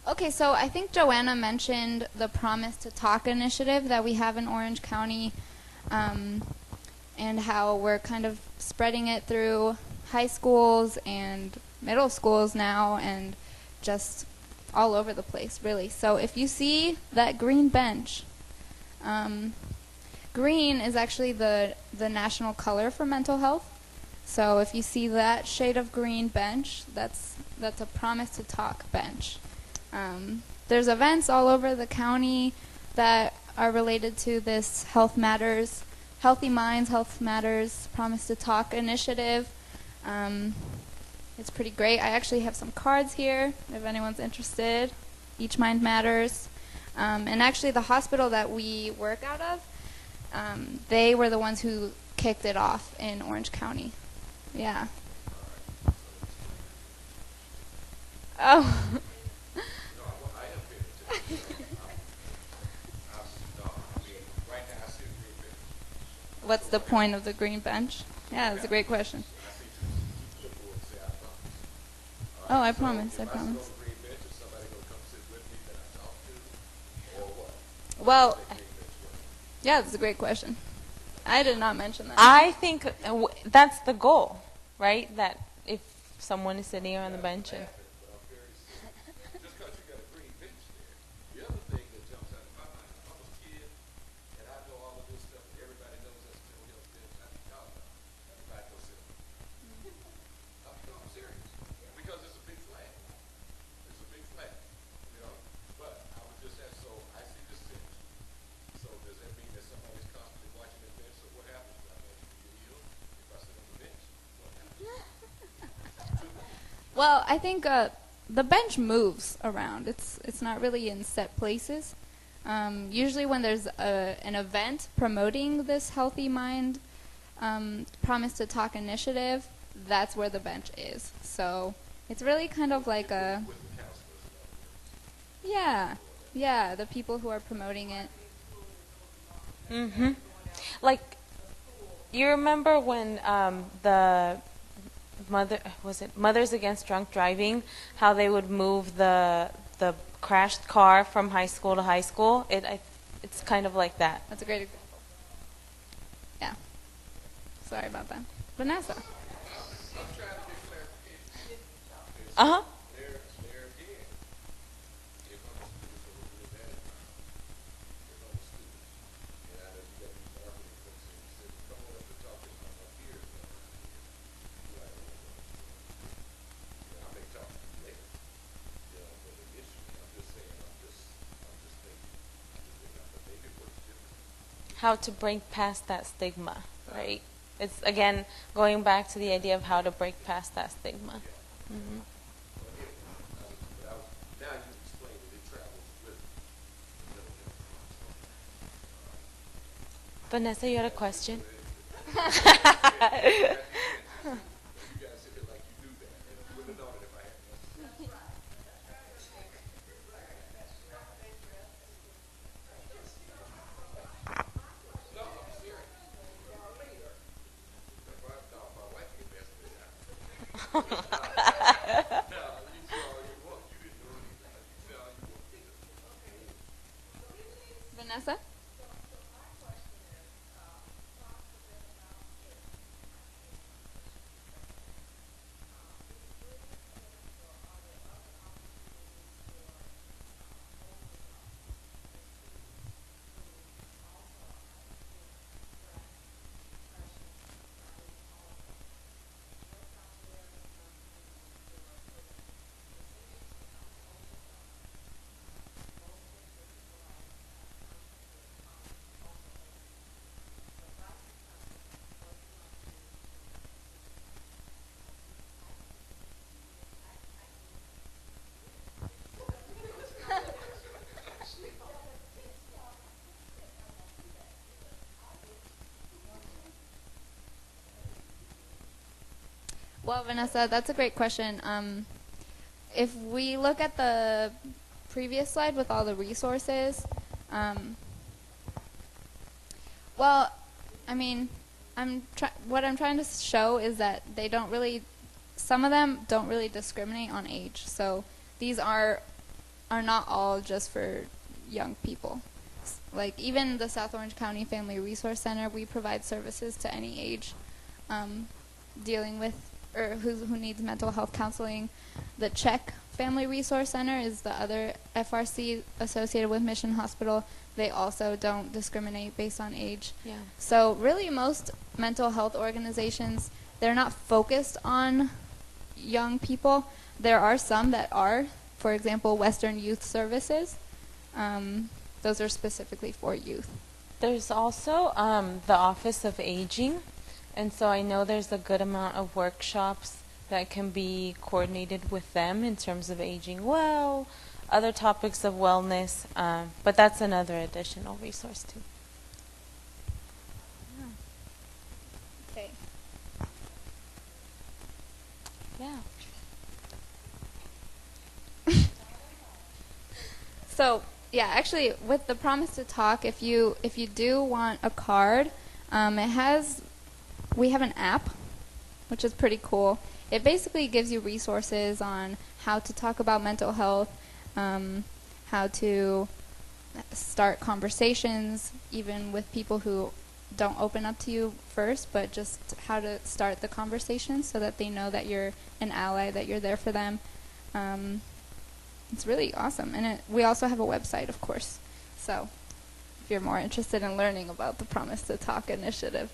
Okay, so I think Johanna mentioned the Promise to Talk initiative that we have in Orange County, and how we're kind of spreading it through high schools and middle schools now, and just all over the place, really. So if you see that green bench, green is actually the national color for mental health. So if you see that shade of green bench, that's a Promise to Talk bench. There's events all over the county that are related to this Health Matters, Healthy Minds, Health Matters, Promise to Talk initiative. It's pretty great. I actually have some cards here if anyone's interested. Each Mind Matters. And actually the hospital that we work out of, they were the ones who kicked it off in Orange County. Yeah. Oh. What's the point of the green bench? Yeah, that's a great question. Oh, I promise. Well, yeah, that's a great question. I did not mention that. I think that's the goal, right? That if someone is sitting on the bench and... Well, I think the bench moves around. It's not really in set places. Usually when there's an event promoting this Healthy Mind Promise to Talk initiative, that's where the bench is. So it's really kind of like a... Yeah, the people who are promoting it. Mm-hmm. Like, you remember when the... Mothers Against Drunk Driving, how they would move the crashed car from high school to high school? It's kind of like that. That's a great example. Yeah. Sorry about that. Vanessa. Uh-huh. How to break past that stigma, right? It's, again, going back to the idea of how to break past that stigma. Mm-hmm. Vanessa, you had a question? Vanessa? Well, Vanessa, that's a great question. If we look at the previous slide with all the resources, well, I mean, what I'm trying to show is that they don't really, some of them don't really discriminate on age. So these are not all just for young people. Like even the South Orange County Family Resource Center, we provide services to any age dealing with or who needs mental health counseling. The Czech Family Resource Center is the other FRC associated with Mission Hospital. They also don't discriminate based on age. Yeah. So really most mental health organizations, they're not focused on young people. There are some that are. For example, Western Youth Services. Those are specifically for youth. There's also the Office of Aging, and so I know there's a good amount of workshops that can be coordinated with them in terms of aging well, other topics of wellness, but that's another additional resource too. Okay. Yeah. So, yeah, actually, with the Promise to Talk, if you do want a card, we have an app, which is pretty cool. It basically gives you resources on how to talk about mental health, how to start conversations, even with people who don't open up to you first, but just how to start the conversation so that they know that you're an ally, that you're there for them. It's really awesome. And we also have a website, of course. So if you're more interested in learning about the Promise to Talk initiative.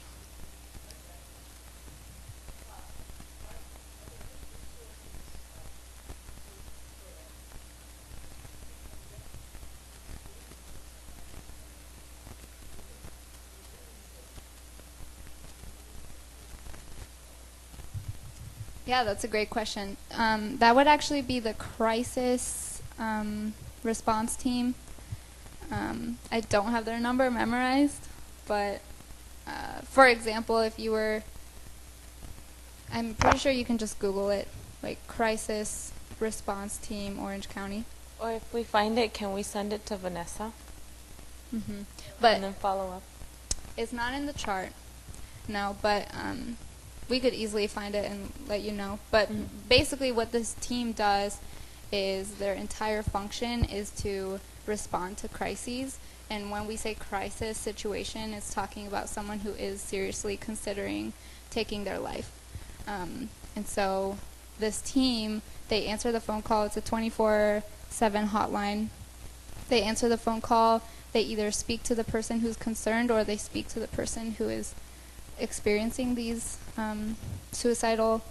Yeah, that's a great question. That would actually be the crisis response team. I don't have their number memorized, but for example, if you were, I'm pretty sure you can just Google it, like crisis response team, Orange County. Or if we find it, can we send it to Vanessa? Mm-hmm. And But then follow up. it's not in the chart, no, but we could easily find it and let you know. But basically what this team does is their entire function is to respond to crises. And when we say crisis situation, it's talking about someone who is seriously considering taking their life. And so this team, they answer the phone call. It's a 24/7 hotline. They answer the phone call. They either speak to the person who's concerned or they speak to the person who is experiencing these suicidal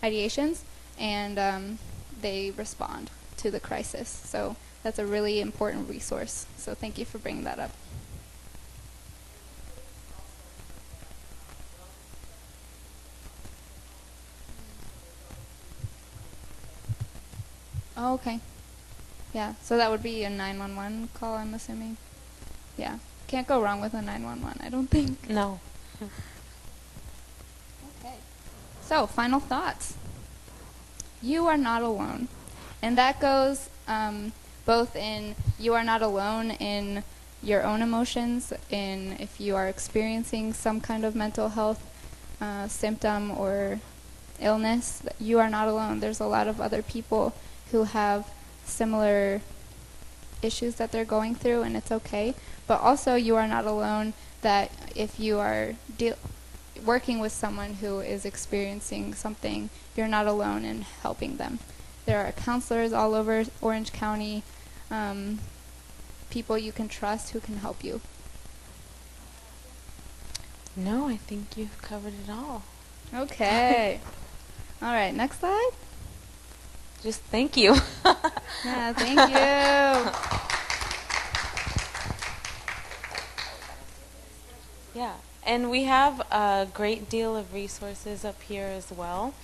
ideations, and they respond to the crisis. So that's a really important resource. So thank you for bringing that up. Oh, okay. Yeah, so that would be a 911 call, I'm assuming. Yeah, can't go wrong with a 911, I don't think. No. Okay. So, final thoughts. You are not alone. And that goes both in you are not alone in your own emotions, in if you are experiencing some kind of mental health symptom or illness, you are not alone. There's a lot of other people who have similar issues that they're going through, and it's okay. But also, you are not alone that if you are working with someone who is experiencing something, you're not alone in helping them. There are counselors all over Orange County, people you can trust who can help you. No, I think you've covered it all. Okay. All right, next slide. Just thank you. Yeah, thank you. Yeah, and we have a great deal of resources up here as well.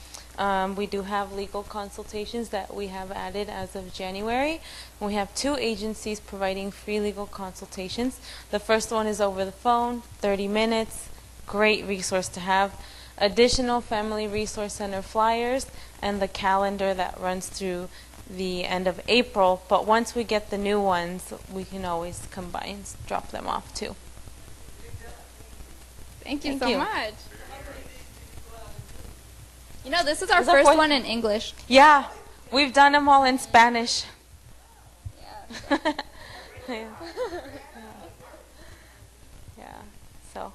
We do have legal consultations that we have added as of January. We have 2 agencies providing free legal consultations. The first one is over the phone, 30 minutes, great resource to have. additional Family Resource Center flyers and the calendar that runs through the end of April. But once we get the new ones, we can always combine, drop them off too. Thank you Thank so you. much. You know, this is our Is that first for- one in English. Yeah, we've done them all in Spanish. Yeah. Yeah. Yeah. So,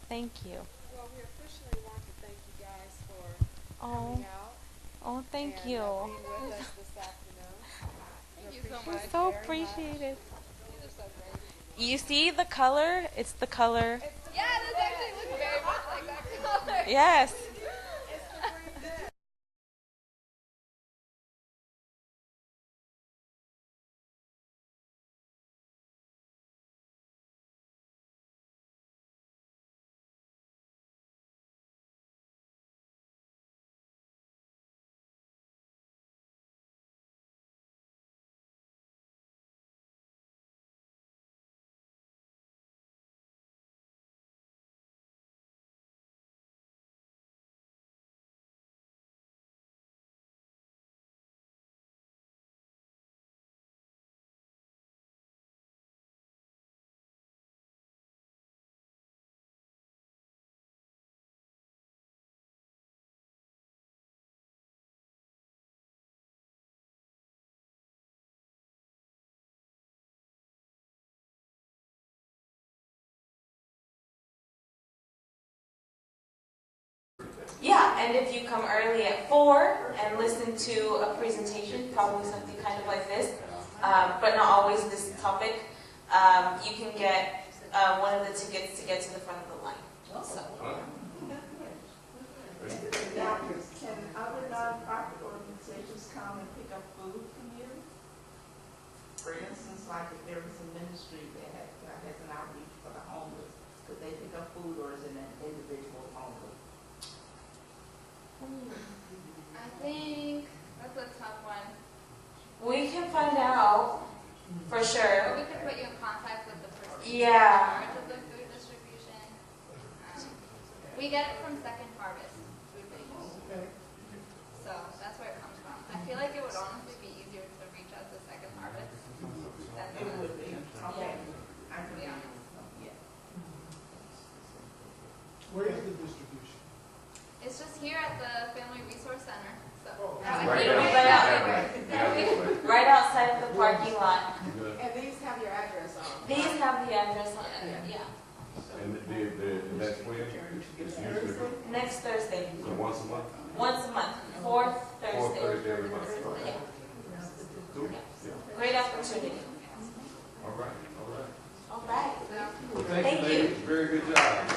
thank you. Well, we officially want to thank you guys for Oh, coming out oh, thank and you. being with us this afternoon. Thank you so appreciate much. it So very much. appreciated. These are so great. You see the color? It's the color. Yeah, this actually looks very much like that color. Yes. Yeah, and if you come early at 4 and listen to a presentation, probably something kind of like this, but not always this topic, you can get one of the tickets to get to the front of the line. So. Now, can other nonprofit organizations come and pick up food from you? For instance, like if there was a ministry that has an outreach for the homeless, could they pick up food, or is it an individual only? I think that's a tough one. We can find out for Or sure. we could put you in contact with the person Yeah. in charge of the food distribution. We get it from Second Harvest Food Bank. So that's where it comes from. I feel like it would honestly be easier to reach out to Second Harvest than It would be, okay. I to can be honest. Yeah. Where is the distribution? It's just here at the Family Resource Center. So Right outside of the parking lot. And these have your address on. These have the address on it. Yeah. And the next week, it's usually, Next Thursday. so once a month? Once a month. Fourth Fourth Thursday. Thursday every month. Yeah. Cool. Great opportunity. All right, all right. All right. Well, Thank thank you, you. ladies. Very good job.